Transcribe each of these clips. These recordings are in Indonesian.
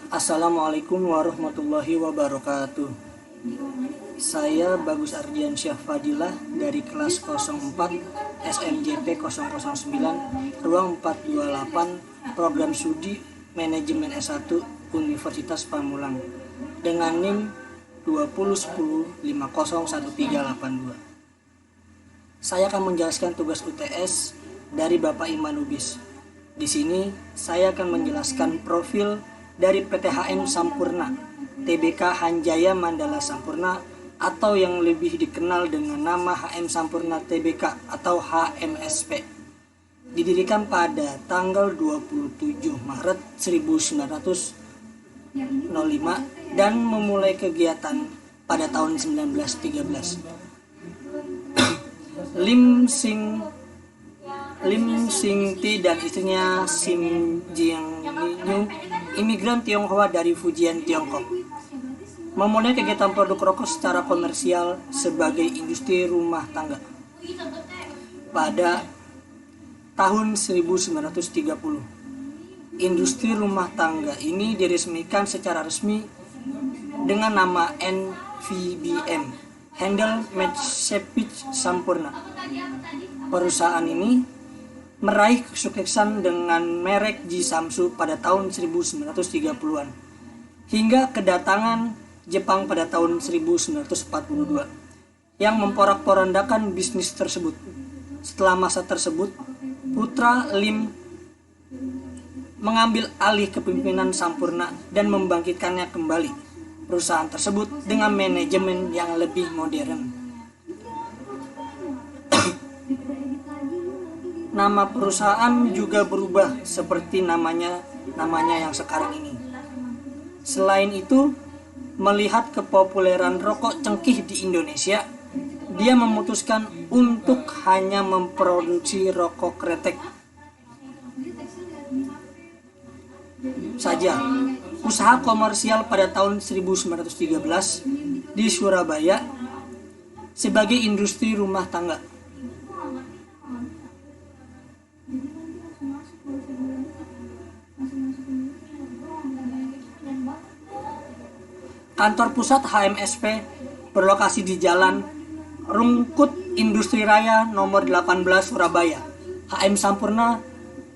Assalamualaikum warahmatullahi wabarakatuh. Saya Bagus Ardiansyah Fadilah dari kelas 04 SMJP 009 ruang 428 program studi manajemen S1 Universitas Pamulang dengan NIM 2010501382. Saya akan menjelaskan tugas UTS dari Bapak Imanubis. Di sini saya akan menjelaskan profil dari PTHM Sampurna TBK Hanjaya Mandala Sampurna atau yang lebih dikenal dengan nama HM Sampurna TBK atau HMSP. Didirikan pada tanggal 27 Maret 1905 dan memulai kegiatan pada tahun 1913. Lim Sing Ti dan istrinya Sim Jing Nyung, imigran Tionghoa dari Fujian, Tiongkok, memulai kegiatan produk rokok secara komersial sebagai industri rumah tangga. Pada tahun 1930, industri rumah tangga ini diresmikan secara resmi dengan nama NVBM, Handel Matsepich Sampurna. Perusahaan ini meraih kesuksesan dengan merek Ji Samsu pada tahun 1930-an hingga kedatangan Jepang pada tahun 1942 yang memporak-porandakan bisnis tersebut. Setelah masa tersebut, putra Lim mengambil alih kepemimpinan Sampurna dan membangkitkannya kembali perusahaan tersebut dengan manajemen yang lebih modern. Nama perusahaan juga berubah seperti namanya yang sekarang ini. Selain itu, melihat kepopuleran rokok cengkih di Indonesia, dia memutuskan untuk hanya memproduksi rokok kretek saja. Usaha komersial pada tahun 1913 di Surabaya sebagai industri rumah tangga. Kantor pusat HMSP berlokasi di Jalan Rungkut Industri Raya nomor 18 Surabaya. HM Sampurna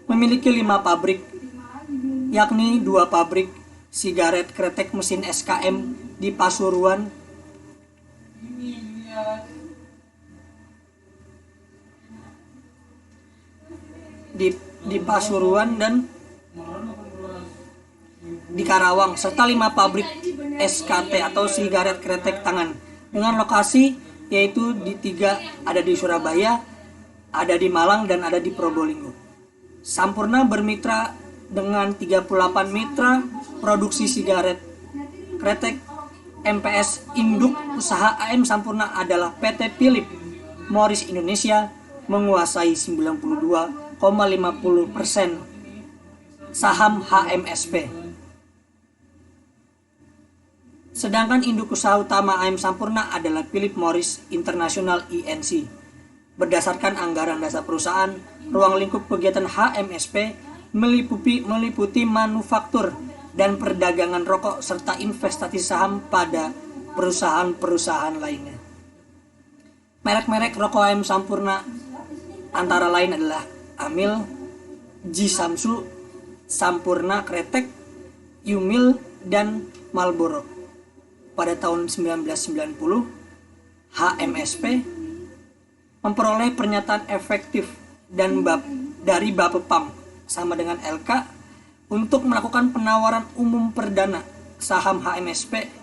memiliki 5 pabrik, yakni 2 pabrik sigaret kretek mesin SKM di Pasuruan, di Pasuruan dan di Karawang, serta 5 pabrik SKT atau sigaret kretek tangan dengan lokasi yaitu di 3 ada di Surabaya, ada di Malang, dan ada di Probolinggo. Sampurna bermitra dengan 38 mitra produksi sigaret kretek. MPS induk usaha AM Sampurna adalah PT Philip Morris Indonesia, menguasai 92,50% saham HMSP. Sedangkan induk usaha utama AM Sampurna adalah Philip Morris International INC. Berdasarkan anggaran dasar perusahaan, ruang lingkup kegiatan HMSP meliputi manufaktur dan perdagangan rokok serta investasi saham pada perusahaan-perusahaan lainnya. Merek-merek rokok AM Sampurna antara lain adalah Amil, Ji Samsu, Sampurna Kretek, Yumil, dan Marlboro. Pada tahun 1990, HMSP memperoleh pernyataan efektif dan dari Bapepam sama dengan LK untuk melakukan penawaran umum perdana saham HMSP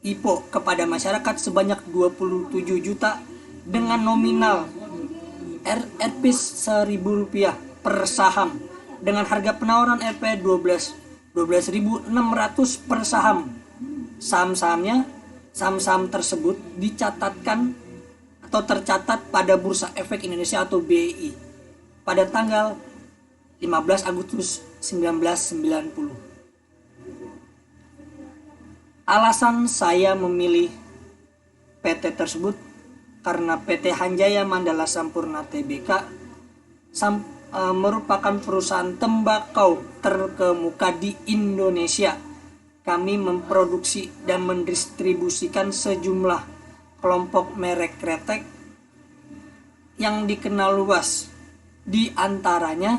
IPO kepada masyarakat sebanyak 27 juta dengan nominal Rp1.000 per saham dengan harga penawaran Rp 12.600 per saham. Saham-saham tersebut dicatatkan atau tercatat pada Bursa Efek Indonesia atau BEI pada tanggal 15 Agustus 1990. Alasan saya memilih PT tersebut karena PT Hanjaya Mandala Sampurna TBK merupakan perusahaan tembakau terkemuka di Indonesia kami memproduksi dan mendistribusikan sejumlah kelompok merek kretek yang dikenal luas, di antaranya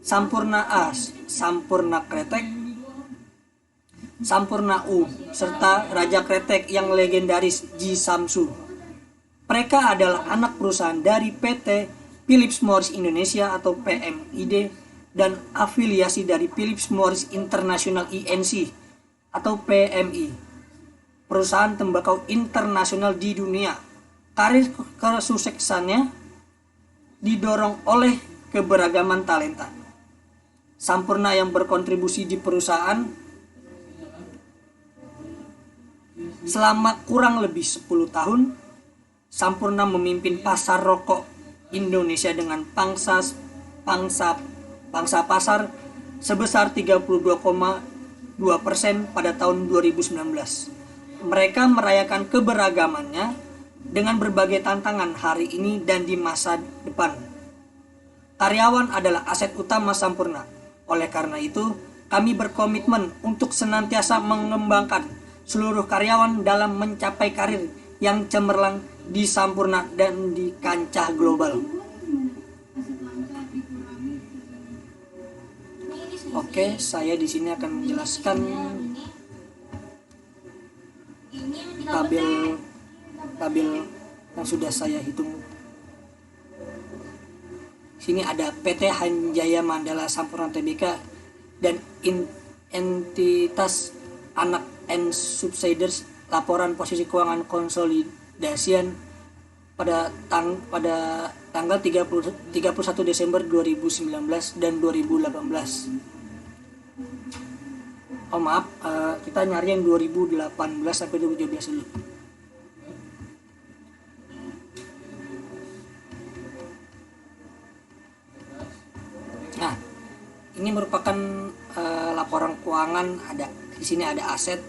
Sampurna A, Sampurna Kretek, Sampurna U, serta Raja Kretek yang legendaris Ji Samsu. Mereka adalah anak perusahaan dari PT Philips Morris Indonesia atau PMID dan afiliasi dari Philips Morris International Inc. atau PMI, perusahaan tembakau internasional di dunia. Karir kesuksesannya didorong oleh keberagaman talenta. Sampurna yang berkontribusi di perusahaan selama kurang lebih 10 tahun. Sampurna memimpin pasar rokok Indonesia dengan pangsa pasar sebesar 32,2% pada tahun 2019. Mereka merayakan keberagamannya dengan berbagai tantangan hari ini dan di masa depan. Karyawan adalah aset utama Sampurna. Oleh karena itu, kami berkomitmen untuk senantiasa mengembangkan seluruh karyawan dalam mencapai karir yang cemerlang di Sampurna dan di kancah global. Oke, saya di sini akan menjelaskan tabel yang sudah saya hitung. Sini ada PT Hanjaya Mandala Sampurna Tbk dan entitas anak and subsidiaries. Laporan posisi keuangan konsolidasian pada tanggal 31 Desember 2019 dan 2018. Kita nyari yang 2018 sampai 2017 dulu. Nah, ini merupakan laporan keuangan. Di sini ada aset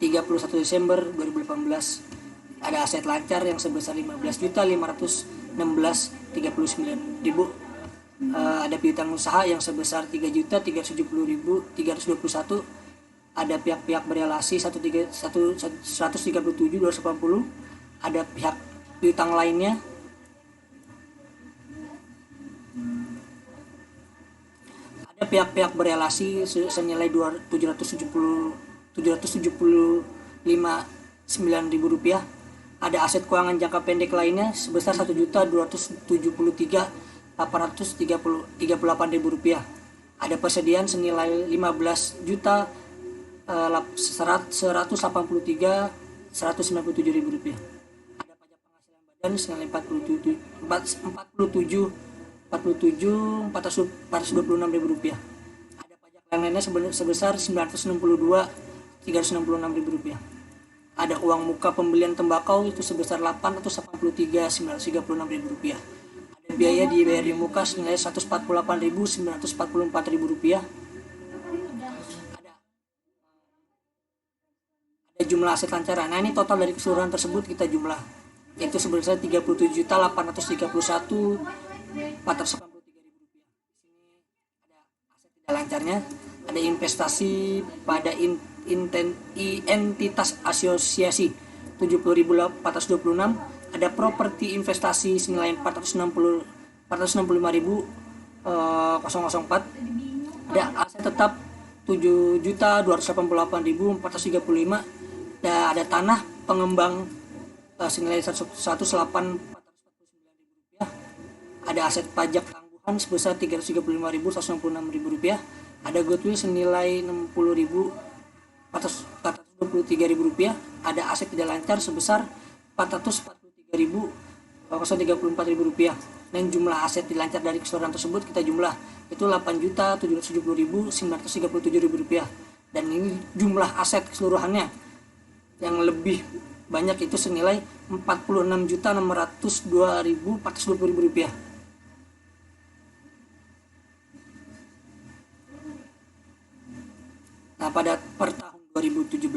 31 Desember 2018. Ada aset lancar yang sebesar 15.516.039.000. Ada piutang usaha yang sebesar 3.370.321. Ada pihak-pihak berelasi 137.280. Ada pihak piutang lainnya. Ada pihak-pihak berelasi senilai 775.900.000 rupiah. Ada aset keuangan jangka pendek lainnya sebesar 1.273.838.000 rupiah. Ada persediaan senilai 15.183.197.000 rupiah. Ada pajak penghasilan badan senilai 47.426.000 rupiah. Ada pajak lainnya sebesar 962.366.000 rupiah. Ada uang muka pembelian tembakau itu sebesar 883.936.000 rupiah. Ada biaya dibayar di muka senilai 148.944.000 rupiah. Ada jumlah aset lancaran. Nah, ini total dari keseluruhan tersebut kita jumlah, yaitu sebesar 37.831.483.000 rupiah. Di sini ada aset tidak lancarnya. Ada investasi pada entitas asosiasi 70.426. Ada properti investasi senilai 465.004. Ada aset tetap 7.288.435. Dan ada tanah pengembang senilai 108.449.000 rupiah. Ada aset pajak tangguhan sebesar 335.166.000 rupiah. Ada goodwill senilai 60.423.000 rupiah. Ada aset tidak lancar sebesar 443.034.000 rupiah. Dan jumlah aset dilancar dari keseluruhan tersebut kita jumlah itu 8.770.937.000 rupiah. Dan ini jumlah aset keseluruhannya. Yang lebih banyak itu senilai 46.602.420.000 rupiah. Nah, pada per tahun 2017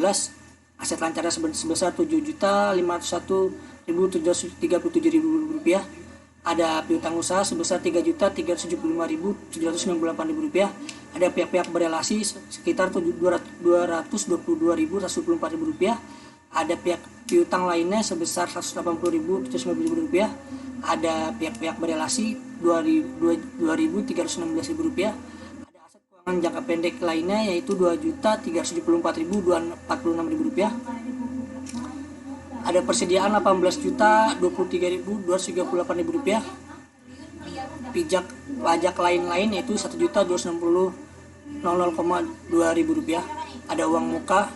aset lancarnya sebesar 7.501.737.000 rupiah. Ada piutang usaha sebesar 3.375.798.000 rupiah. ada pihak-pihak berelasi sekitar Rp222.124.000, ada pihak piutang lainnya sebesar Rp180.000-Rp190.000, ada pihak-pihak berelasi Rp2.316.000, ada aset keuangan jangka pendek lainnya yaitu Rp2.374.246.000, ada persediaan Rp18.023.238.000, pajak lain yaitu Rp1.260.000,2, ada uang muka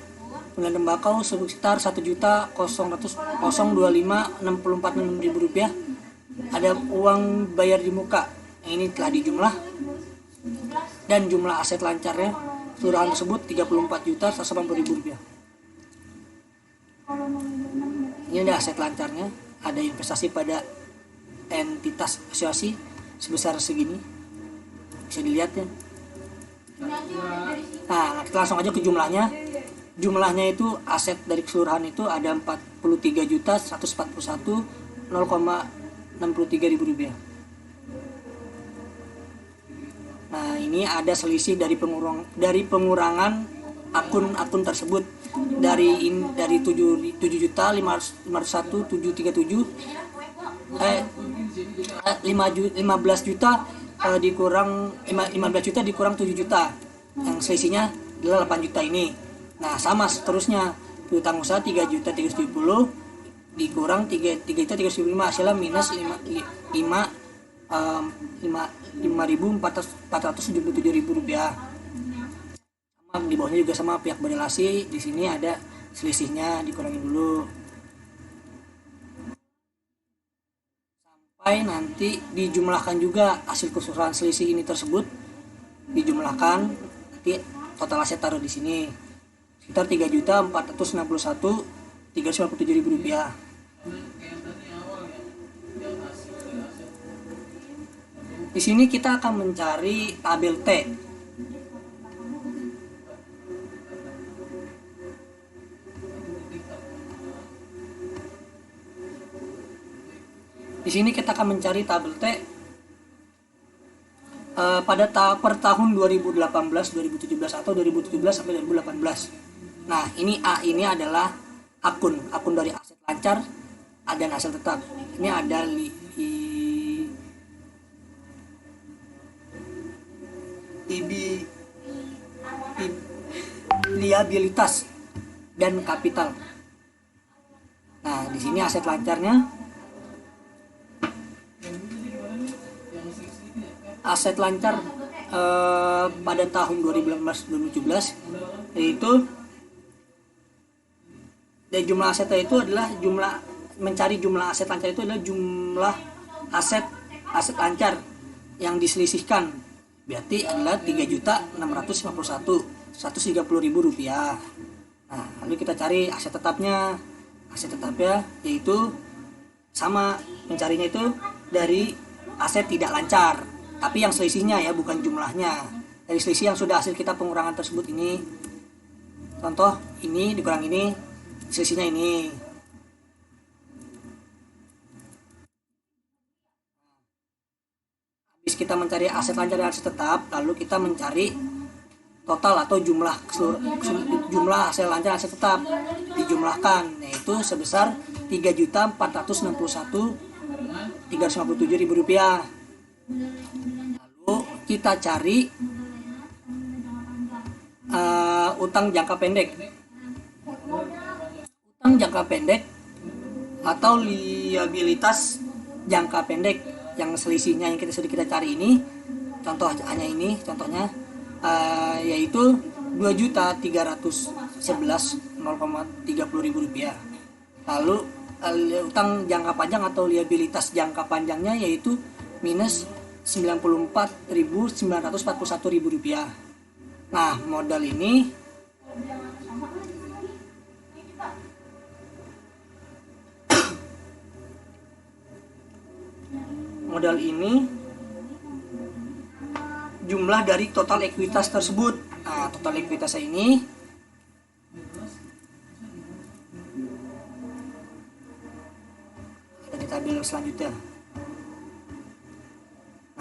bulan tembakau sekitar Rp1.025.64.600.000, ada uang bayar di muka, ini telah dijumlah, dan jumlah aset lancarnya keseluruhan tersebut Rp34.180.000. Ini ada aset lancarnya, ada investasi pada entitas asosiasi sebesar segini, bisa dilihat ya. Nah, kita langsung aja ke jumlahnya. Jumlahnya itu aset dari keseluruhan itu ada Rp43.141.063.000. Nah, ini ada selisih dari pengurangan akun tersebut dari 7.501.737 15 juta dikurang 15 juta dikurang 7 juta, yang selisihnya adalah 8 juta ini. Nah, sama seterusnya, piutang usaha 3.370 dikurang 3.375, hasilnya minus 5.477.000 rupiah. Sama di bawahnya juga sama pihak berelasi, di sini ada selisihnya dikurangin dulu. Sampai nanti dijumlahkan juga hasil keseluruhan selisih ini tersebut, dijumlahkan nanti total aset taruh di sini sekitar Rp3.461.397.000. Di sini kita akan mencari tabel T. Di sini kita akan mencari tabel T pada per tahun 2018, 2017 atau 2017 sampai 2018. Nah, ini A ini adalah akun dari aset lancar dan aset tetap. Ini ada liabilitas dan kapital. Nah, di sini aset lancarnya, aset lancar pada tahun 2018-2017 yaitu, dan jumlah asetnya itu adalah mencari jumlah aset lancar itu adalah jumlah aset lancar yang diselisihkan, berarti adalah Rp3.651.130.000. Nah, lalu kita cari aset tetapnya. Aset tetapnya yaitu sama, mencarinya itu dari aset tidak lancar, tapi yang selisihnya ya, bukan jumlahnya, dari selisih yang sudah hasil kita pengurangan tersebut. Ini contoh, ini dikurang ini, selisihnya ini. Habis kita mencari aset lancar dan aset tetap, lalu kita mencari total atau jumlah aset lancar dan aset tetap, dijumlahkan, yaitu sebesar Rp3.461.357.000. Lalu kita cari utang jangka pendek. Utang jangka pendek atau liabilitas jangka pendek yang selisihnya yang kita cari ini, contohnya yaitu Rp2.311.030.000. Lalu utang jangka panjang atau liabilitas jangka panjangnya yaitu minus Rp94.941.000. Nah, modal ini jumlah dari total ekuitas tersebut. Nah, total ekuitasnya ini ada di tabel selanjutnya.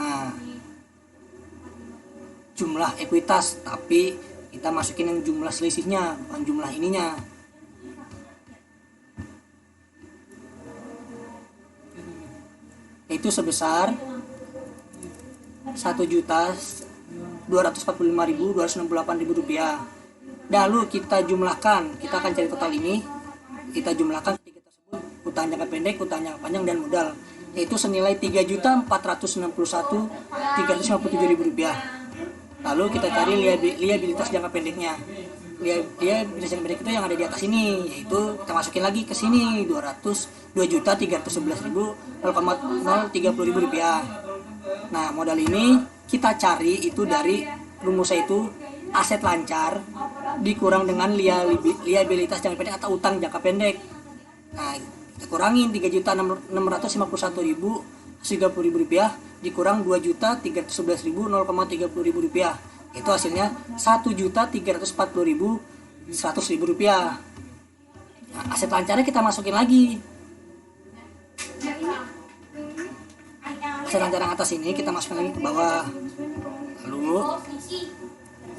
Nah, jumlah ekuitas, tapi kita masukin yang jumlah selisihnya, bukan jumlah ininya. Itu sebesar 1.245.268.000 rupiah. Lalu kita jumlahkan, kita akan cari total ini, kita jumlahkan ketiga tersebut, utang jangka pendek, utang jangka panjang, dan modal, yaitu senilai 3.461.357.000 rupiah. Lalu kita cari liabilitas jangka pendeknya. Liabilitas jangka pendek itu yang ada di atas ini, yaitu kita masukin lagi ke sini 2.311.030.030 rupiah. Nah, modal ini kita cari itu dari rumusnya itu aset lancar dikurang dengan liabilitas jangka pendek atau utang jangka pendek. Nah, kita kurangin 3.651.030 rupiah dikurang 2.311.030 rupiah. Itu hasilnya 1.340.100 rupiah. Nah, aset lancarnya kita masukin lagi. Aset lancar yang atas ini kita masukin lagi ke bawah. Lalu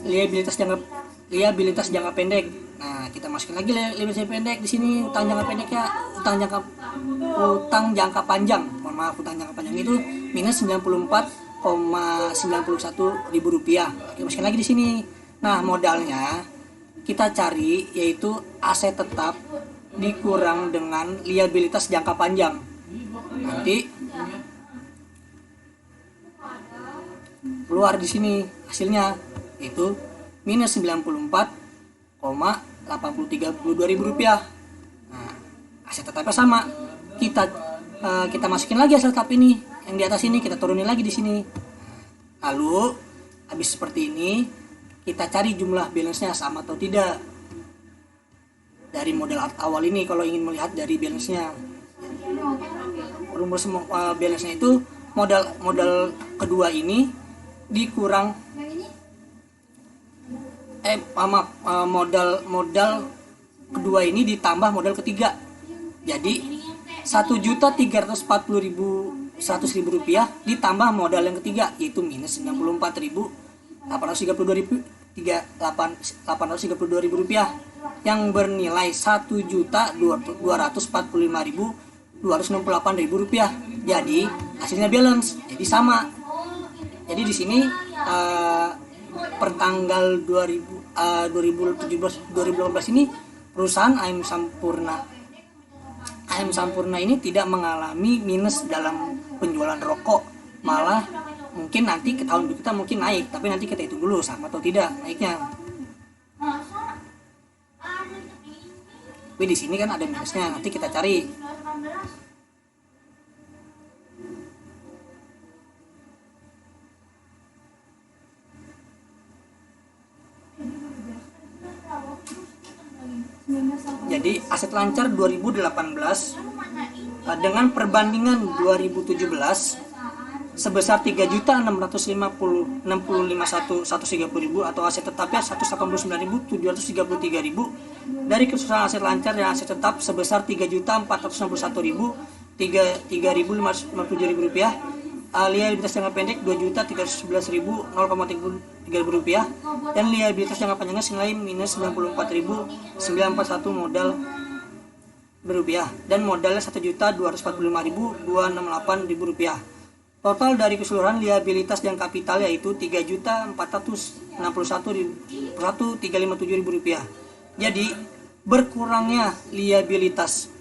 liabilitas jangka pendek. Nah, kita masukin lagi liabilitas jangka pendek di sini, utang jangka pendeknya, utang jangka panjang. Mohon maaf, utang jangka panjang itu minus 94,91 ribu rupiah. Kita masukin lagi di sini. Nah, modalnya kita cari yaitu aset tetap dikurang dengan liabilitas jangka panjang. Nanti keluar di sini hasilnya itu minus 94,832 ribu rupiah. Nah, aset tetapnya sama. Kita masukin lagi aset tetap ini yang di atas ini, kita turunin lagi di sini. Lalu habis seperti ini kita cari jumlah balance-nya sama atau tidak dari modal awal ini. Kalau ingin melihat dari balance-nya, rumus balance-nya itu modal kedua ini dikurang modal kedua ini ditambah modal ketiga, jadi 1.340.100 rupiah ditambah modal yang ketiga yaitu minus 94.832 rupiah yang bernilai 1.245.268 rupiah. Jadi hasilnya balance, jadi sama. Jadi di sini per tanggal 2018 ini perusahaan AM Sampurna ini tidak mengalami minus dalam penjualan rokok, malah mungkin nanti ke tahun kita mungkin naik, tapi nanti kita hitung dulu sama atau tidak naiknya. Tapi di sini kan ada minusnya, nanti kita cari. Jadi aset lancar 2018 dengan perbandingan 2017 sebesar 3.655.130.000 atau aset tetapnya 189.733.000 dari keseluruhan aset lancar dan aset tetap sebesar 3.461.003.557 rupiah. Liabilitas jangka pendek 2.311.000,33 rupiah dan liabilitas jangka panjangnya senilai minus 94.941 modal rupiah dan modalnya 1.245.268 rupiah. Total dari keseluruhan liabilitas dan kapital yaitu 3.461.1.357 rupiah. Jadi berkurangnya liabilitas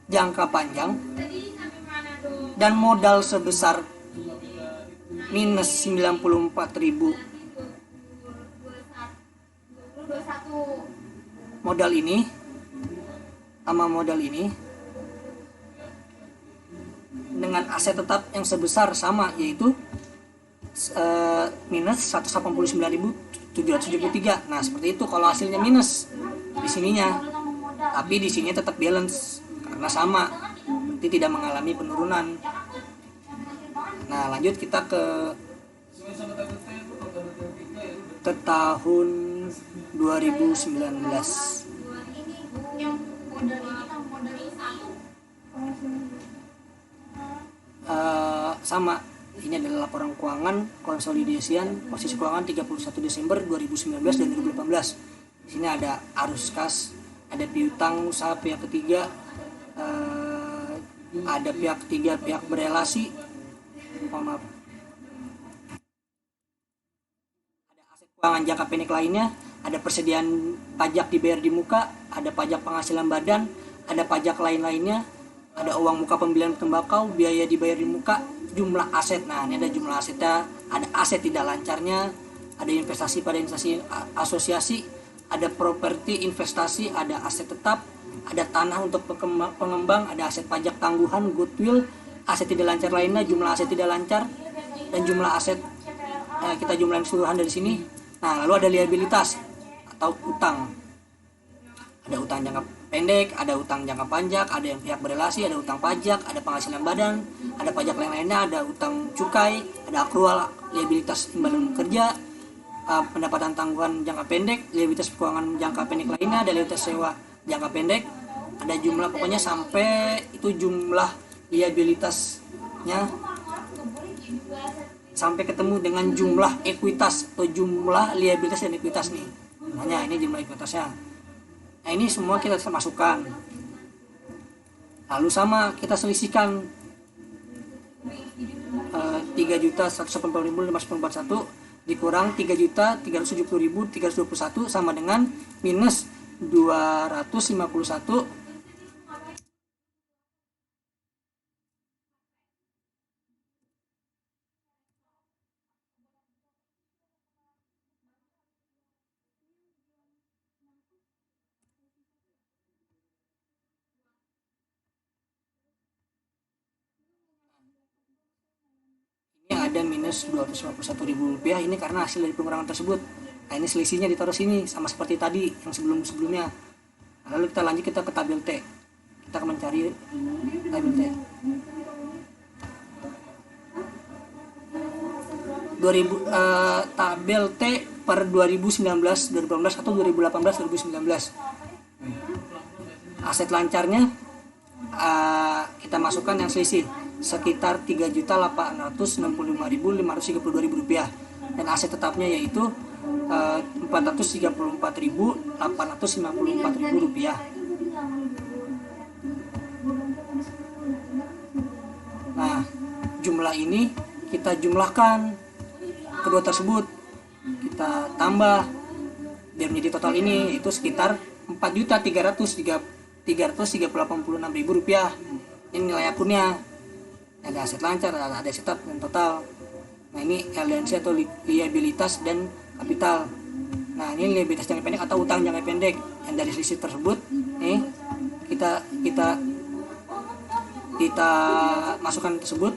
jangka panjang dan modal sebesar minus 94.000 modal ini sama modal ini dengan aset tetap yang sebesar sama yaitu minus 189.773. Nah, seperti itu kalau hasilnya minus di sininya, tapi di sini tetap balance karena sama, berarti tidak mengalami penurunan. Nah, lanjut kita ke tahun 2019. Sama Ini adalah laporan keuangan konsolidasian posisi keuangan 31 Desember 2019 dan 2018. Di sini ada arus kas, ada piutang usaha pihak ketiga, ada pihak ketiga pihak berelasi, maaf, ada aset keuangan jangka pendek lainnya, ada persediaan pajak dibayar di muka, ada pajak penghasilan badan, ada pajak lain-lainnya, ada uang muka pembelian tembakau, biaya dibayar di muka, jumlah aset. Nah, ini ada jumlah asetnya, ada aset tidak lancarnya, ada investasi pada investasi asosiasi, ada properti investasi, ada aset tetap, ada tanah untuk pengembang, ada aset pajak tangguhan, goodwill, aset tidak lancar lainnya, jumlah aset tidak lancar, dan jumlah aset kita jumlahin keseluruhan dari sini. Nah, lalu ada liabilitas atau utang. Ada utang jangka pendek, ada utang jangka panjang, ada yang pihak berelasi, ada utang pajak, ada penghasilan badan, ada pajak lain-lainnya, ada utang cukai, ada akrual liabilitas imbalan kerja, pendapatan tanggungan jangka pendek, liabilitas keuangan jangka pendek lainnya, ada liabilitas sewa jangka pendek, ada jumlah pokoknya sampai itu jumlah liabilitasnya sampai ketemu dengan jumlah ekuitas atau jumlah liabilitas dan ekuitas nih. Makanya ini jumlah ekuitasnya. Nah, ini semua kita masukkan. Lalu sama kita selisihkan 3.180.541 dikurang 3.370.321 sama dengan minus 251 ada minus Rp251.000 ini karena hasil dari pengurangan tersebut. Nah, ini selisihnya ditaruh sini sama seperti tadi yang sebelumnya. Nah, lalu kita lanjut ke tabel T. Kita akan mencari tabel T. 2000 tabel T per 2019, 2018 atau 2018, 2019. Aset lancarnya kita masukkan yang selisih sekitar Rp3.865.532 dan aset tetapnya yaitu Rp434.854.000. Nah, jumlah ini kita jumlahkan kedua tersebut, kita tambah biar menjadi total ini yaitu sekitar Rp4.386.000. Ini nilai akunnya. Ada aset lancar, ada aset tetap dan total. Nah, ini LDNC atau liabilitas dan kapital. Nah, ini liabilitas jangka pendek atau utang jangka pendek yang dari selisih tersebut nih kita masukkan tersebut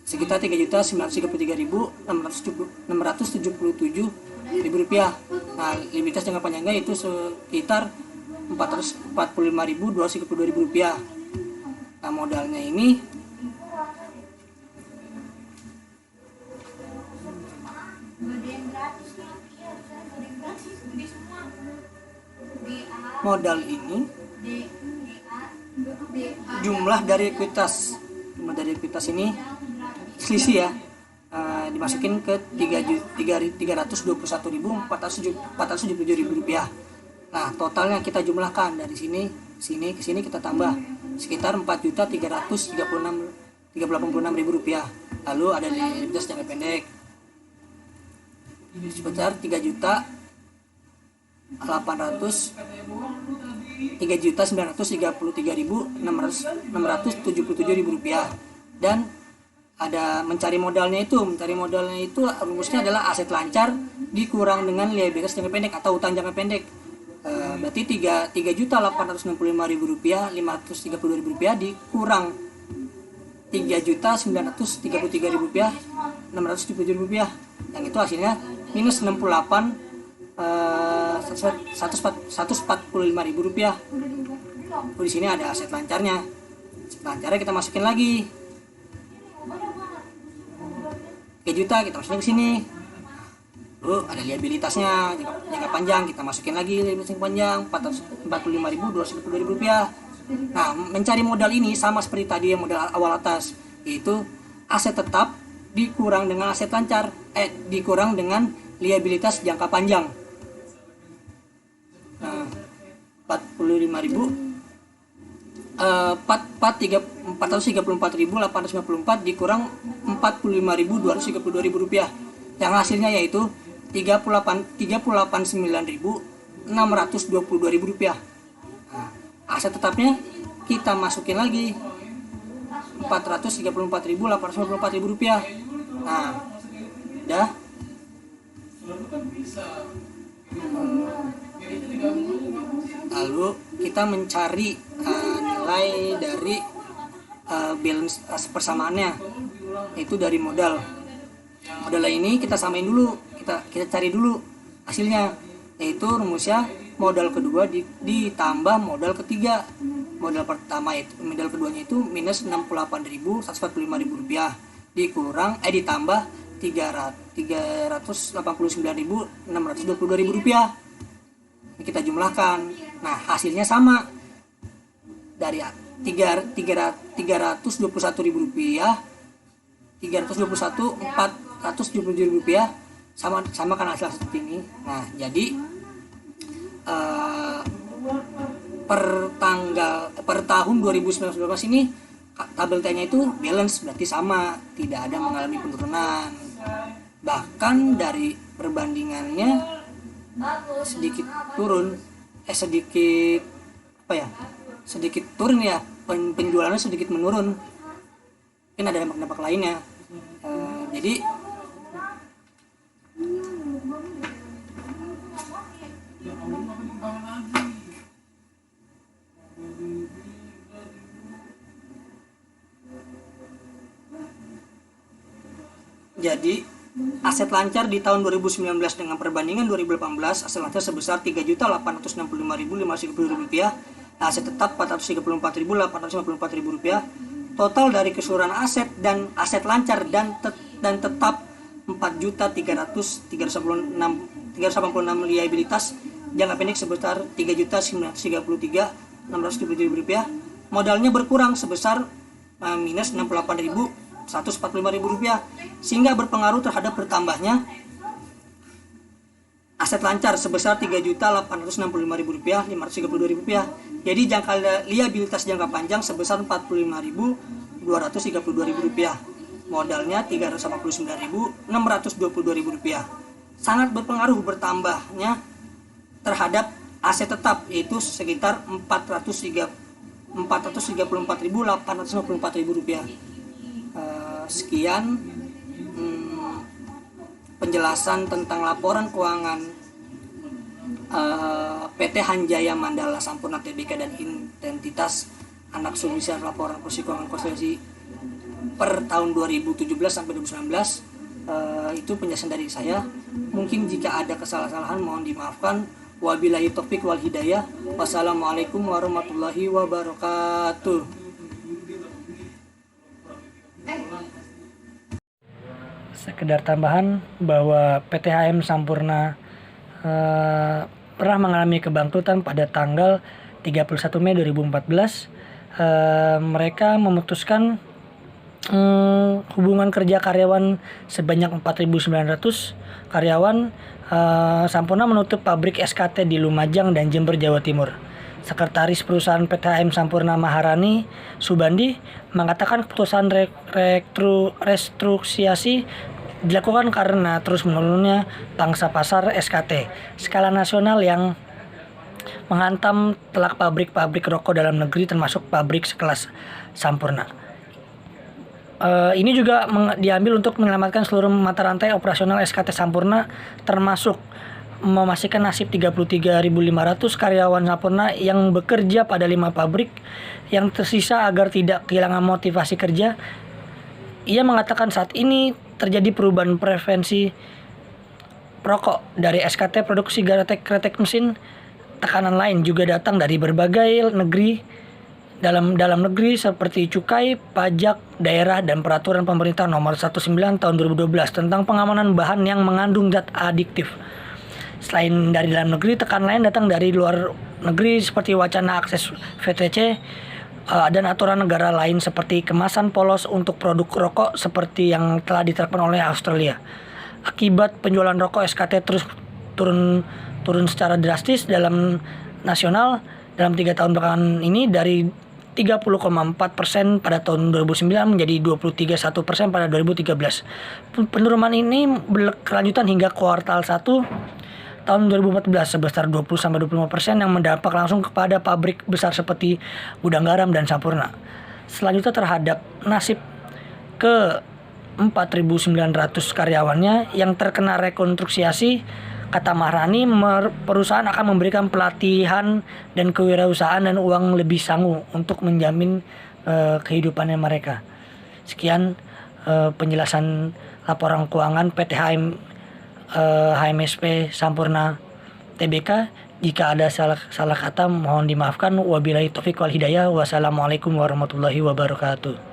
sekitar Rp3.933.677. Nah, liabilitas jangka panjangnya itu sekitar Rp445.232. Nah, modalnya ini jumlah dari ekuitas ini selisih ya, dimasukin ke Rp321.477. Nah, totalnya kita jumlahkan dari sini ke sini kita tambah sekitar Rp4.386.000. Lalu ada liabilitas jangka pendek sebesar Rp3.933.677 dan ada mencari modalnya itu rumusnya adalah aset lancar dikurang dengan liabilitas jangka pendek atau utang jangka pendek. Berarti Rp3.865.532 dikurang Rp3.933.677, yang itu hasilnya minus Rp145.000. Di sini ada aset lancarnya. Aset lancarnya kita masukin lagi 3 juta, kita masukin ke sini. Lalu ada liabilitasnya jangka panjang, kita masukin lagi liabilitas jangka panjang Rp45.222. Nah, mencari modal ini sama seperti tadi yang modal awal atas, yaitu aset tetap dikurang dengan aset lancar, dikurang dengan liabilitas jangka panjang. Nah, 45.000 434.854 dikurang 45.232 rupiah, yang hasilnya yaitu 38.9.622 rupiah. Nah, aset tetapnya kita masukin lagi 434.854 rupiah. Nah, udah. Lalu kita mencari nilai dari balance persamaannya, itu dari modal. Modal ini kita samain dulu, kita cari dulu hasilnya, yaitu rumusnya modal kedua ditambah modal ketiga. Modal pertama itu, modal keduanya itu minus 68.145 rupiah dikurang ditambah 389.622 rupiah. Kita jumlahkan. Nah, hasilnya sama, dari 321.000 rupiah, 321.477 rupiah, sama kan hasil seperti ini. Nah, jadi per tahun 2019 ini tabel T-nya itu balance, berarti sama, tidak ada mengalami penurunan. Bahkan dari perbandingannya sedikit turun, sedikit turun ya, penjualannya sedikit menurun. Mungkin ada dampak-dampak lainnya. Jadi aset lancar di tahun 2019 dengan perbandingan 2018, aset lancar sebesar 3.865.530 rupiah, aset tetap 434.854 rupiah. Total dari keseluruhan aset dan aset lancar dan tetap 4.386 liabilitas jangka pendek sebesar 3.933.677 rupiah. Modalnya berkurang sebesar minus 68.145 rupiah, sehingga berpengaruh terhadap bertambahnya aset lancar sebesar 3.865.532 rupiah. Jadi liabilitas jangka panjang sebesar 45.232 rupiah. Modalnya 389.622 rupiah. Sangat berpengaruh bertambahnya terhadap aset tetap, yaitu sekitar 434.854 rupiah. Sekian penjelasan tentang laporan keuangan PT Hanjaya Mandala Sampurna Tbk dan identitas anak sumber laporan posisi keuangan konsolidasi per tahun 2017 sampai 2019. Itu penjelasan dari saya. Mungkin jika ada kesalahan mohon dimaafkan. Wabillahi taufik wal hidayah. Wassalamualaikum warahmatullahi wabarakatuh. Sekedar tambahan bahwa PT HM Sampurna pernah mengalami kebangkrutan pada tanggal 31 Mei 2014. Mereka memutuskan hubungan kerja karyawan sebanyak 4.900 karyawan. Sampurna menutup pabrik SKT di Lumajang dan Jember, Jawa Timur. Sekretaris perusahaan PT HM Sampurna Maharani Subandi mengatakan keputusan restrukturisasi dilakukan karena terus menurunnya pangsa pasar SKT skala nasional yang menghantam telak pabrik-pabrik rokok dalam negeri termasuk pabrik sekelas Sampurna. Ini juga diambil untuk menyelamatkan seluruh mata rantai operasional SKT Sampurna, termasuk memastikan nasib 33.500 karyawan Sampurna yang bekerja pada 5 pabrik yang tersisa agar tidak kehilangan motivasi kerja. Ia mengatakan saat ini terjadi perubahan preferensi rokok dari SKT produksi kretek mesin. Tekanan lain juga datang dari berbagai negeri dalam negeri seperti cukai, pajak daerah, dan peraturan pemerintah nomor 19 tahun 2012 tentang pengamanan bahan yang mengandung zat adiktif. Selain dari dalam negeri, tekanan lain datang dari luar negeri seperti wacana akses VTC, dan aturan negara lain seperti kemasan polos untuk produk rokok seperti yang telah diterapkan oleh Australia. Akibat penjualan rokok SKT terus turun secara drastis dalam nasional dalam 3 tahun belakangan ini dari 30,4% pada tahun 2009 menjadi 23,1% pada 2013. Penurunan ini berkelanjutan hingga kuartal 1 tahun 2014 sebesar 20-25% yang berdampak langsung kepada pabrik besar seperti Gudang Garam dan Sampurna. Selanjutnya terhadap nasib ke 4.900 karyawannya yang terkena rekonstruksi, kata Mahrani, perusahaan akan memberikan pelatihan dan kewirausahaan dan uang lebih sangu untuk menjamin kehidupannya mereka. Sekian penjelasan laporan keuangan PT HMSP Sampurna Tbk. Jika ada salah kata mohon dimaafkan. Wabillahi taufiq wal hidayah. Wassalamualaikum warahmatullahi wabarakatuh.